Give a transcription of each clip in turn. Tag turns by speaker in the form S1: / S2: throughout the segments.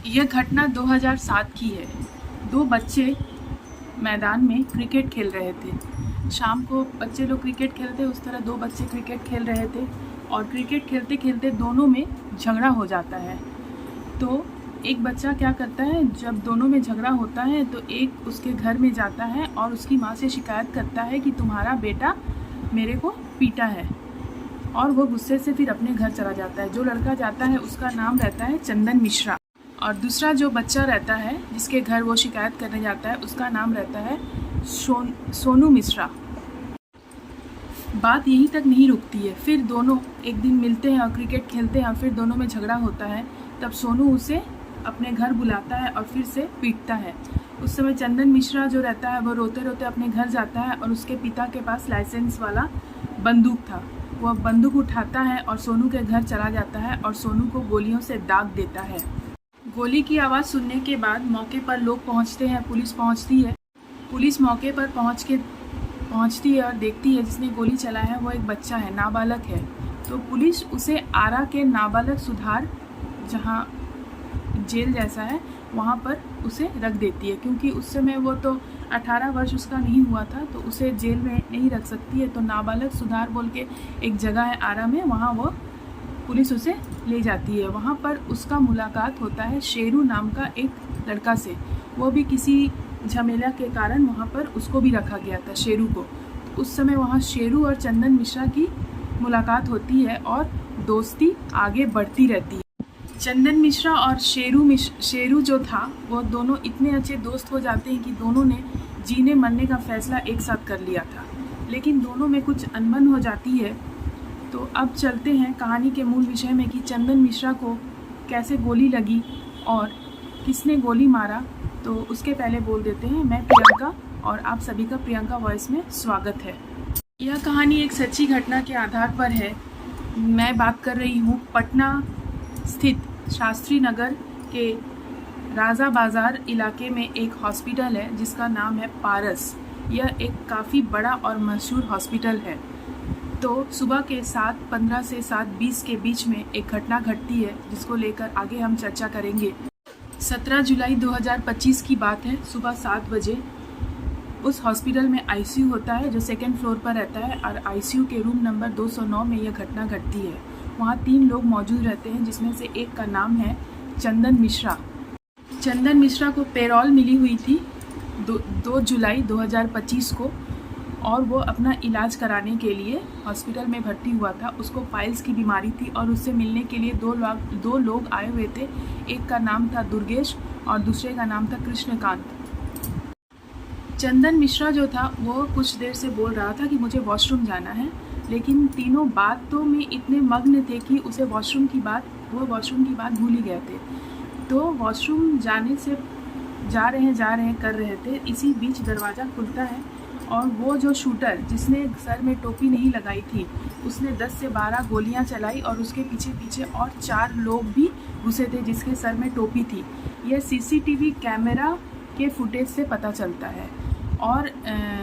S1: यह घटना 2007 की है। दो बच्चे मैदान में क्रिकेट खेल रहे थे। शाम को बच्चे लोग क्रिकेट खेलते, उस तरह दो बच्चे क्रिकेट खेल रहे थे और क्रिकेट खेलते खेलते दोनों में झगड़ा हो जाता है। तो एक बच्चा क्या करता है, जब दोनों में झगड़ा होता है तो एक उसके घर में जाता है और उसकी माँ से शिकायत करता है कि तुम्हारा बेटा मेरे को पीटा है, और वो गुस्से से फिर अपने घर चला जाता है। जो लड़का जाता है उसका नाम रहता है चंदन मिश्रा, और दूसरा जो बच्चा रहता है जिसके घर वो शिकायत करने जाता है उसका नाम रहता है सोनू मिश्रा। बात यहीं तक नहीं रुकती है, फिर दोनों एक दिन मिलते हैं और क्रिकेट खेलते हैं और फिर दोनों में झगड़ा होता है। तब सोनू उसे अपने घर बुलाता है और फिर से पीटता है। उस समय चंदन मिश्रा जो रहता है वो रोते रोते अपने घर जाता है और उसके पिता के पास लाइसेंस वाला बंदूक था। वह बंदूक उठाता है और सोनू के घर चला जाता है और सोनू को गोलियों से दाग देता है। गोली की आवाज़ सुनने के बाद मौके पर लोग पहुंचते हैं, पुलिस पहुंचती है। पुलिस मौके पर पहुंचती है और देखती है जिसने गोली चलाया है वो एक बच्चा है, नाबालग है। तो पुलिस उसे आरा के नाबालग सुधार, जहां जेल जैसा है, वहां पर उसे रख देती है, क्योंकि उस समय वो तो 18 वर्ष उसका नहीं हुआ था, तो उसे जेल में नहीं रख सकती है। तो नाबालग सुधार बोल के एक जगह है आरा में, वहाँ वो पुलिस उसे ले जाती है। वहाँ पर उसका मुलाकात होता है शेरू नाम का एक लड़का से। वो भी किसी झमेला के कारण वहाँ पर उसको भी रखा गया था, शेरू को। उस समय वहाँ शेरू और चंदन मिश्रा की मुलाकात होती है और दोस्ती आगे बढ़ती रहती है। चंदन मिश्रा और शेरू जो था वो दोनों इतने अच्छे दोस्त हो जाते हैं कि दोनों ने जीने मरने का फैसला एक साथ कर लिया था। लेकिन दोनों में कुछ अनबन हो जाती है। तो अब चलते हैं कहानी के मूल विषय में कि चंदन मिश्रा को कैसे गोली लगी और किसने गोली मारा। तो उसके पहले बोल देते हैं, मैं प्रियंका और आप सभी का प्रियंका वॉइस में स्वागत है। यह कहानी एक सच्ची घटना के आधार पर है। मैं बात कर रही हूँ पटना स्थित शास्त्री नगर के राजा बाज़ार इलाके में एक हॉस्पिटल है जिसका नाम है पारस। यह एक काफ़ी बड़ा और मशहूर हॉस्पिटल है। तो सुबह के 7:15 से 7:20 के बीच में एक घटना घटती है जिसको लेकर आगे हम चर्चा करेंगे। 17 जुलाई 2025 की बात है। सुबह 7 बजे उस हॉस्पिटल में आईसीयू होता है जो सेकेंड फ्लोर पर रहता है, और आईसीयू के रूम नंबर 209 में यह घटना घटती है। वहाँ 3 लोग मौजूद रहते हैं जिसमें से एक का नाम है चंदन मिश्रा। चंदन मिश्रा को पेरोल मिली हुई थी 2 जुलाई 2025 को, और वो अपना इलाज कराने के लिए हॉस्पिटल में भर्ती हुआ था। उसको पाइल्स की बीमारी थी और उससे मिलने के लिए दो लोग आए हुए थे। एक का नाम था दुर्गेश और दूसरे का नाम था कृष्णकांत। चंदन मिश्रा जो था वो कुछ देर से बोल रहा था कि मुझे वॉशरूम जाना है, लेकिन तीनों बातों में इतने मग्न थे कि उसे वॉशरूम की बात भूल ही गए थे। तो वॉशरूम जाने से जा रहे हैं कर रहे थे। इसी बीच दरवाज़ा खुलता है और वो जो शूटर जिसने सर में टोपी नहीं लगाई थी उसने 10 से 12 गोलियां चलाई, और उसके पीछे पीछे और 4 लोग भी घुसे थे जिसके सर में टोपी थी। यह सीसीटीवी कैमरा के फुटेज से पता चलता है। और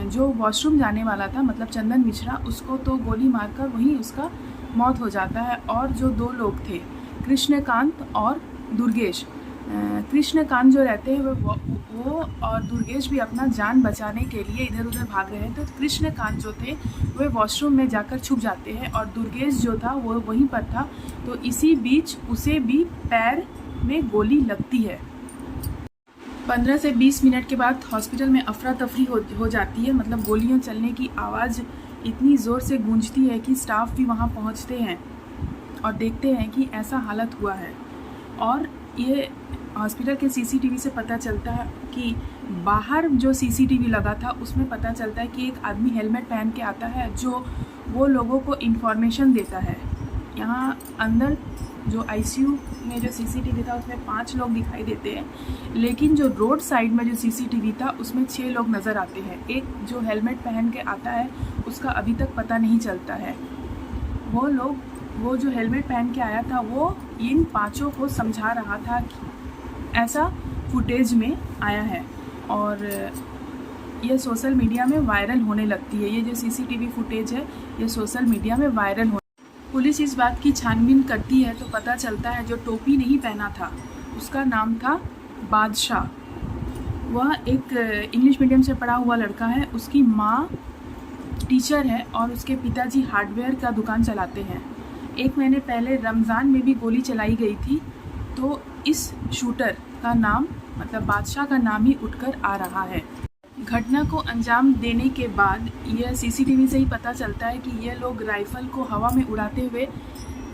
S1: जो वॉशरूम जाने वाला था, मतलब चंदन मिश्रा, उसको तो गोली मारकर वहीं उसका मौत हो जाता है। और जो 2 लोग थे, कृष्णकांत और दुर्गेश, कृष्णकांत जो रहते हैं वो और दुर्गेश भी अपना जान बचाने के लिए इधर उधर भाग रहे थे। तो कृष्णकांत जो थे वे वॉशरूम में जाकर छुप जाते हैं और दुर्गेश जो था वो वहीं पर था। तो इसी बीच उसे भी पैर में गोली लगती है। 15 से 20 मिनट के बाद हॉस्पिटल में अफरा तफरी हो जाती है। मतलब गोलियां चलने की आवाज़ इतनी ज़ोर से गूंजती है कि स्टाफ भी वहां पहुंचते हैं और देखते हैं कि ऐसा हालत हुआ है। और ये हॉस्पिटल के सीसीटीवी से पता चलता है कि बाहर जो सीसीटीवी लगा था उसमें पता चलता है कि एक आदमी हेलमेट पहन के आता है जो वो लोगों को इन्फॉर्मेशन देता है। यहाँ अंदर जो आईसीयू में जो सीसीटीवी था उसमें 5 लोग दिखाई देते हैं, लेकिन जो रोड साइड में जो सीसीटीवी था उसमें 6 लोग नज़र आते हैं। एक जो हेलमेट पहन के आता है उसका अभी तक पता नहीं चलता है। वो जो हेलमेट पहन के आया था वो इन 5 को समझा रहा था कि ऐसा फुटेज में आया है, और यह सोशल मीडिया में वायरल होने लगती है। ये जो सीसीटीवी फुटेज है ये सोशल मीडिया में वायरल हो। पुलिस इस बात की छानबीन करती है तो पता चलता है जो टोपी नहीं पहना था उसका नाम था बादशाह। वह एक इंग्लिश मीडियम से पढ़ा हुआ लड़का है। उसकी माँ टीचर है और उसके पिताजी हार्डवेयर का दुकान चलाते हैं। एक महीने पहले रमज़ान में भी गोली चलाई गई थी, तो इस शूटर का नाम मतलब बादशाह का नाम ही उठकर आ रहा है। घटना को अंजाम देने के बाद यह सीसीटीवी से ही पता चलता है कि ये लोग राइफ़ल को हवा में उड़ाते हुए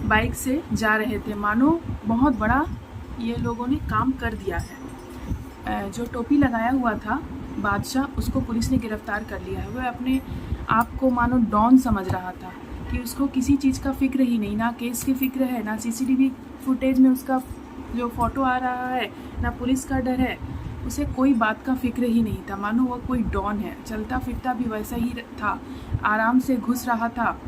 S1: बाइक से जा रहे थे। मानो बहुत बड़ा ये लोगों ने काम कर दिया है। जो टोपी लगाया हुआ था बादशाह, उसको पुलिस ने गिरफ्तार कर लिया है। वह अपने आप को मानो डॉन समझ रहा था कि उसको किसी चीज़ का फ़िक्र ही नहीं, ना केस की फ़िक्र है, ना सीसीटीवी फुटेज में उसका जो फ़ोटो आ रहा है, ना पुलिस का डर है। उसे कोई बात का फ़िक्र ही नहीं था, मानो वह कोई डॉन है। चलता फिरता भी वैसा ही था, आराम से घुस रहा था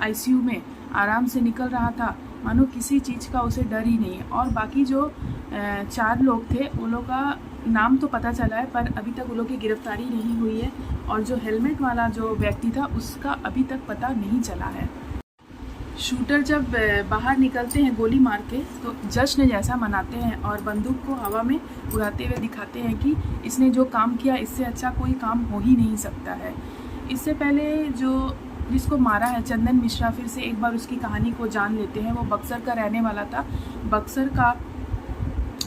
S1: आईसीयू में, आराम से निकल रहा था, मानो किसी चीज़ का उसे डर ही नहीं है। और बाकी जो 4 लोग थे, उन लोगों का नाम तो पता चला है, पर अभी तक उन लोगों की गिरफ्तारी नहीं हुई है। और जो हेलमेट वाला जो व्यक्ति था, उसका अभी तक पता नहीं चला है। शूटर जब बाहर निकलते हैं गोली मार के, तो जश्न जैसा मनाते हैं और बंदूक को हवा में उड़ाते हुए दिखाते हैं कि इसने जो काम किया, इससे अच्छा कोई काम हो ही नहीं सकता है। इससे पहले जिसको मारा है चंदन मिश्रा, फिर से एक बार उसकी कहानी को जान लेते हैं। वो बक्सर का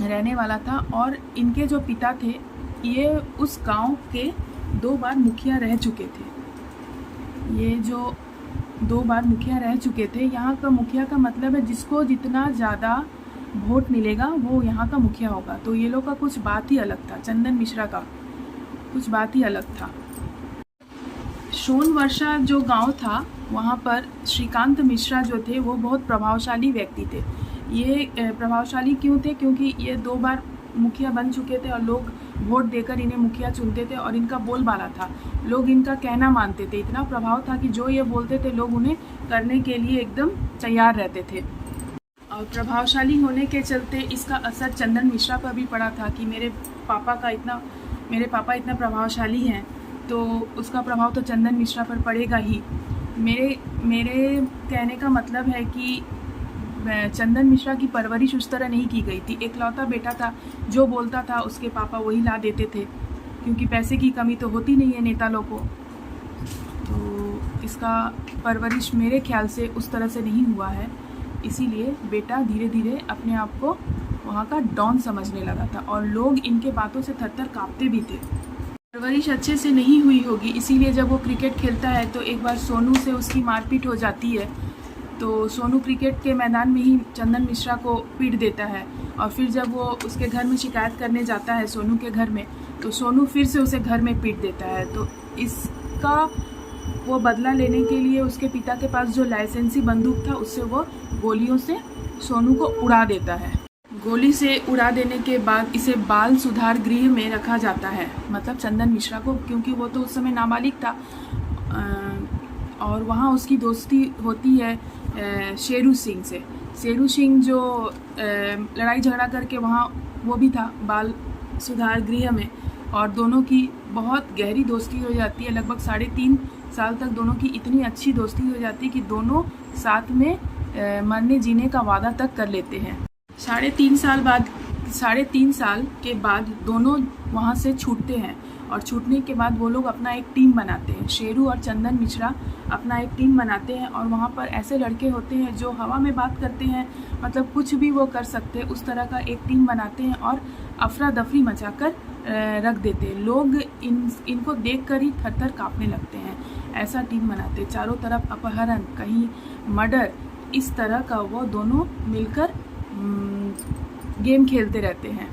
S1: रहने वाला था और इनके जो पिता थे, ये उस गांव के 2 बार मुखिया रह चुके थे। ये जो 2 बार मुखिया रह चुके थे, यहाँ का मुखिया का मतलब है जिसको जितना ज़्यादा वोट मिलेगा वो यहाँ का मुखिया होगा। तो ये लोग का कुछ बात ही अलग था, चंदन मिश्रा का कुछ बात ही अलग था। सोनवर्षा जो गांव था, वहाँ पर श्रीकांत मिश्रा जो थे, वो बहुत प्रभावशाली व्यक्ति थे। ये प्रभावशाली क्यों थे? क्योंकि ये 2 बार मुखिया बन चुके थे और लोग वोट देकर इन्हें मुखिया चुनते थे और इनका बोलबाला था। लोग इनका कहना मानते थे। इतना प्रभाव था कि जो ये बोलते थे, लोग उन्हें करने के लिए एकदम तैयार रहते थे। और प्रभावशाली होने के चलते इसका असर चंदन मिश्रा पर भी पड़ा था कि मेरे पापा इतना प्रभावशाली हैं, तो उसका प्रभाव तो चंदन मिश्रा पर पड़ेगा ही। मेरे कहने का मतलब है कि चंदन मिश्रा की परवरिश उस तरह नहीं की गई थी। एकलौता बेटा था, जो बोलता था उसके पापा वही ला देते थे, क्योंकि पैसे की कमी तो होती नहीं है नेता लोग को। तो इसका परवरिश मेरे ख्याल से उस तरह से नहीं हुआ है, इसीलिए बेटा धीरे धीरे अपने आप को वहाँ का डॉन समझने लगा था और लोग इनके बातों से थर-थर काँपते भी थे। परवरिश अच्छे से नहीं हुई होगी, इसीलिए जब वो क्रिकेट खेलता है तो एक बार सोनू से उसकी मारपीट हो जाती है। तो सोनू क्रिकेट के मैदान में ही चंदन मिश्रा को पीट देता है और फिर जब वो उसके घर में शिकायत करने जाता है सोनू के घर में, तो सोनू फिर से उसे घर में पीट देता है। तो इसका वो बदला लेने के लिए उसके पिता के पास जो लाइसेंसी बंदूक था, उससे वो गोलियों से सोनू को उड़ा देता है। गोली से उड़ा देने के बाद इसे बाल सुधार गृह में रखा जाता है, मतलब चंदन मिश्रा को, क्योंकि वो तो उस समय नाबालिग था। और वहाँ उसकी दोस्ती होती है शेरू सिंह से। शेरू सिंह जो लड़ाई झगड़ा करके वहाँ वो भी था बाल सुधार गृह में, और दोनों की बहुत गहरी दोस्ती हो जाती है। लगभग 3.5 साल तक दोनों की इतनी अच्छी दोस्ती हो जाती है कि दोनों साथ में मरने जीने का वादा तक कर लेते हैं। 3.5 साल के बाद दोनों वहाँ से छूटते हैं और छूटने के बाद वो लोग अपना एक टीम बनाते हैं। शेरू और चंदन मिश्रा अपना एक टीम बनाते हैं और वहाँ पर ऐसे लड़के होते हैं जो हवा में बात करते हैं, मतलब कुछ भी वो कर सकते हैं, उस तरह का एक टीम बनाते हैं और अफरा दफरी मचाकर रख देते हैं। लोग इनको देखकर ही थर-थर काँपने लगते हैं। ऐसा टीम बनाते, चारों तरफ अपहरण, कहीं मर्डर, इस तरह का वो दोनों मिलकर गेम खेलते रहते हैं।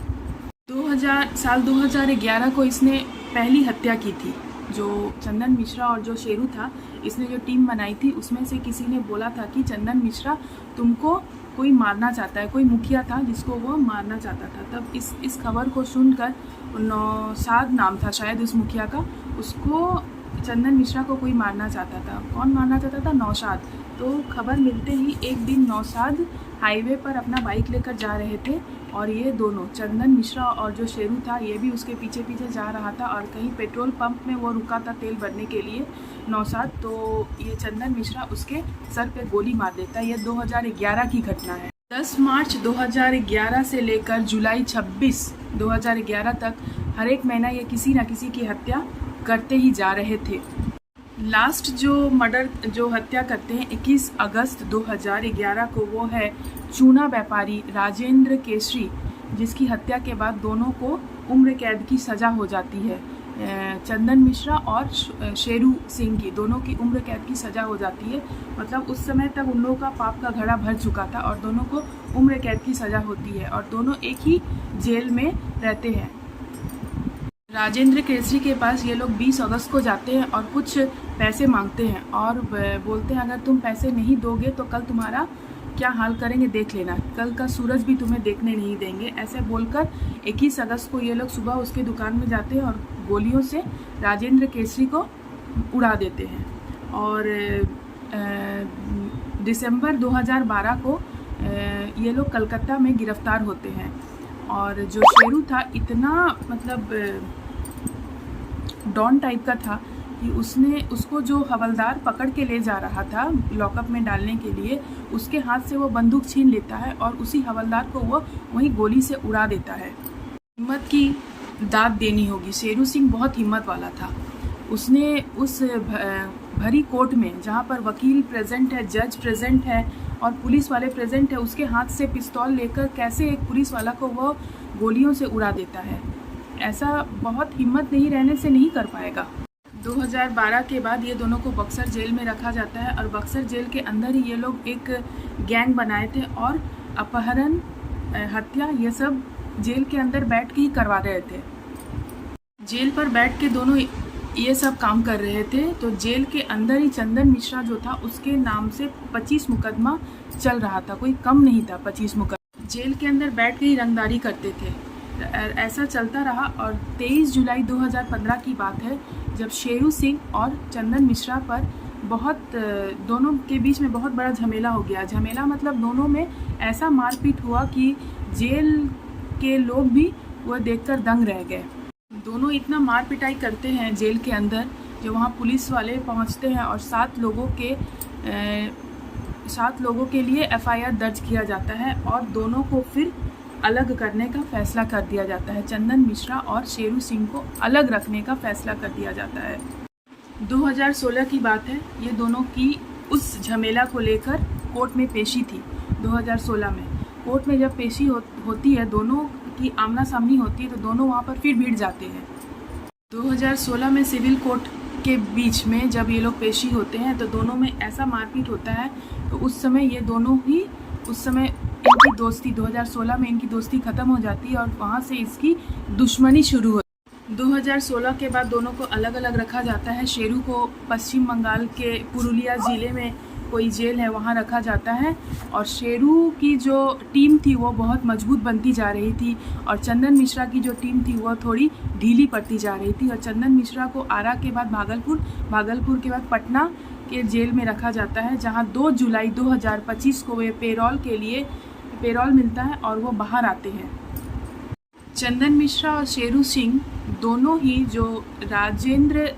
S1: साल 2011 को इसने पहली हत्या की थी। जो चंदन मिश्रा और जो शेरू था, इसने जो टीम बनाई थी, उसमें से किसी ने बोला था कि चंदन मिश्रा तुमको कोई मारना चाहता है, कोई मुखिया था जिसको वो मारना चाहता था। तब इस खबर को सुनकर, नौशाद नाम था शायद उस मुखिया का, उसको चंदन मिश्रा को कोई मारना चाहता था। कौन मारना चाहता था? नौशाद। तो खबर मिलते ही एक दिन नौशाद हाईवे पर अपना बाइक लेकर जा रहे थे और ये दोनों, चंदन मिश्रा और जो शेरू था, ये भी उसके पीछे पीछे जा रहा था और कहीं पेट्रोल पंप में वो रुका था तेल भरने के लिए, नौशाद। तो ये चंदन मिश्रा उसके सर पे गोली मार देता है। ये 2011 की घटना है। 10 मार्च 2011 से लेकर जुलाई 26, 2011 तक हर एक महीना ये किसी न किसी की हत्या करते ही जा रहे थे। लास्ट जो हत्या करते हैं 21 अगस्त 2011 को, वो है चूना व्यापारी राजेंद्र केसरी, जिसकी हत्या के बाद दोनों को उम्र कैद की सज़ा हो जाती है। चंदन मिश्रा और शेरू सिंह की, दोनों की उम्र कैद की सज़ा हो जाती है। मतलब उस समय तक उन लोगों का पाप का घड़ा भर चुका था और दोनों को उम्र कैद की सज़ा होती है और दोनों एक ही जेल में रहते हैं। राजेंद्र केसरी के पास ये लोग 20 अगस्त को जाते हैं और कुछ पैसे मांगते हैं और बोलते हैं अगर तुम पैसे नहीं दोगे तो कल तुम्हारा क्या हाल करेंगे देख लेना, कल का सूरज भी तुम्हें देखने नहीं देंगे। ऐसे बोलकर 21 अगस्त को ये लोग सुबह उसके दुकान में जाते हैं और गोलियों से राजेंद्र केसरी को उड़ा देते हैं। और दिसंबर 2012 को ये लोग कलकत्ता में गिरफ्तार होते हैं। और जो शेरू था इतना मतलब डॉन टाइप का था कि उसको जो हवलदार पकड़ के ले जा रहा था लॉकअप में डालने के लिए, उसके हाथ से वो बंदूक छीन लेता है और उसी हवलदार को वो वहीं गोली से उड़ा देता है। हिम्मत की दाद देनी होगी, शेरू सिंह बहुत हिम्मत वाला था। उसने उस भरी कोर्ट में जहाँ पर वकील प्रेजेंट है, जज प्रेजेंट है और पुलिस वाले प्रेजेंट है, उसके हाथ से पिस्तौल लेकर कैसे एक पुलिस वाला को वो गोलियों से उड़ा देता है। ऐसा बहुत हिम्मत नहीं रहने से नहीं कर पाएगा। 2012 के बाद ये दोनों को बक्सर जेल में रखा जाता है और बक्सर जेल के अंदर ही ये लोग एक गैंग बनाए थे और अपहरण, हत्या, ये सब जेल के अंदर बैठ के ही करवा रहे थे। जेल पर बैठ के दोनों ये सब काम कर रहे थे। तो जेल के अंदर ही चंदन मिश्रा जो था उसके नाम से 25 मुकदमा चल रहा था, कोई कम नहीं था 25 मुकदमा। जेल के अंदर बैठ के ही रंगदारी करते थे। ऐसा चलता रहा और 23 जुलाई 2015 की बात है जब शेरू सिंह और चंदन मिश्रा पर दोनों के बीच में बहुत बड़ा झमेला हो गया। झमेला मतलब दोनों में ऐसा मारपीट हुआ कि जेल के लोग भी वो देखकर दंग रह गए। दोनों इतना मार पिटाई करते हैं जेल के अंदर, जो वहाँ पुलिस वाले पहुँचते हैं और 7 लोगों के लिए FIR दर्ज किया जाता है और दोनों को फिर अलग करने का फैसला कर दिया जाता है। चंदन मिश्रा और शेरू सिंह को अलग रखने का फैसला कर दिया जाता है। 2016 की बात है, ये दोनों की उस झमेला को लेकर कोर्ट में पेशी थी। 2016 में कोर्ट में जब पेशी होती है, दोनों की आमना सामनी होती है, तो दोनों वहाँ पर फिर भिड़ जाते हैं। 2016 में सिविल कोर्ट के बीच में जब ये लोग पेशी होते हैं तो दोनों में ऐसा मारपीट होता है। तो उस समय इनकी दोस्ती 2016 में इनकी दोस्ती ख़त्म हो जाती है और वहाँ से इसकी दुश्मनी शुरू होती है। 2016 के बाद दोनों को अलग अलग रखा जाता है। शेरू को पश्चिम बंगाल के पुरुलिया ज़िले में कोई जेल है वहाँ रखा जाता है और शेरू की जो टीम थी वो बहुत मजबूत बनती जा रही थी और चंदन मिश्रा की जो टीम थी वो थोड़ी ढीली पड़ती जा रही थी। और चंदन मिश्रा को आरा के बाद भागलपुर के बाद पटना के जेल में रखा जाता है, जहाँ 2 जुलाई 2025 को वे पेरोल मिलता है और वो बाहर आते हैं। चंदन मिश्रा और शेरू सिंह दोनों ही जो राजेंद्र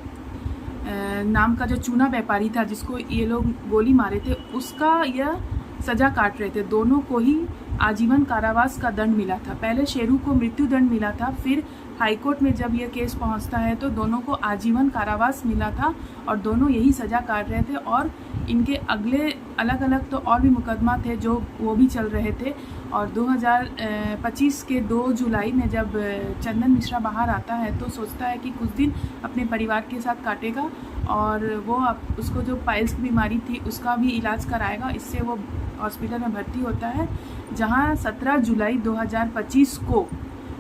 S1: नाम का जो चूना व्यापारी था जिसको ये लोग गोली मारे थे, उसका यह सज़ा काट रहे थे। दोनों को ही आजीवन कारावास का दंड मिला था। पहले शेरू को मृत्यु दंड मिला था, फिर हाईकोर्ट में जब यह केस पहुंचता है तो दोनों को आजीवन कारावास मिला था और दोनों यही सज़ा काट रहे थे। और इनके अगले अलग अलग तो और भी मुकदमा थे जो वो भी चल रहे थे। और 2025 के 2 जुलाई में जब चंदन मिश्रा बाहर आता है तो सोचता है कि कुछ दिन अपने परिवार के साथ काटेगा और वो उसको जो पाइल्स की बीमारी थी उसका भी इलाज कराएगा। इससे वो हॉस्पिटल में भर्ती होता है, जहां 17 जुलाई 2025 को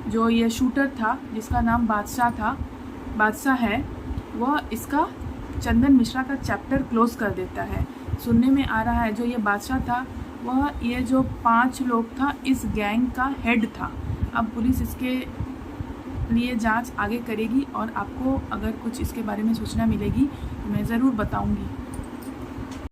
S1: जो ये शूटर था जिसका नाम बादशाह है, वह इसका चंदन मिश्रा का चैप्टर क्लोज कर देता है। सुनने में आ रहा है जो ये बादशाह था वह ये जो 5 लोग था इस गैंग का हेड था। अब पुलिस इसके लिए जांच आगे करेगी और आपको अगर कुछ इसके बारे में सूचना मिलेगी तो मैं ज़रूर बताऊंगी।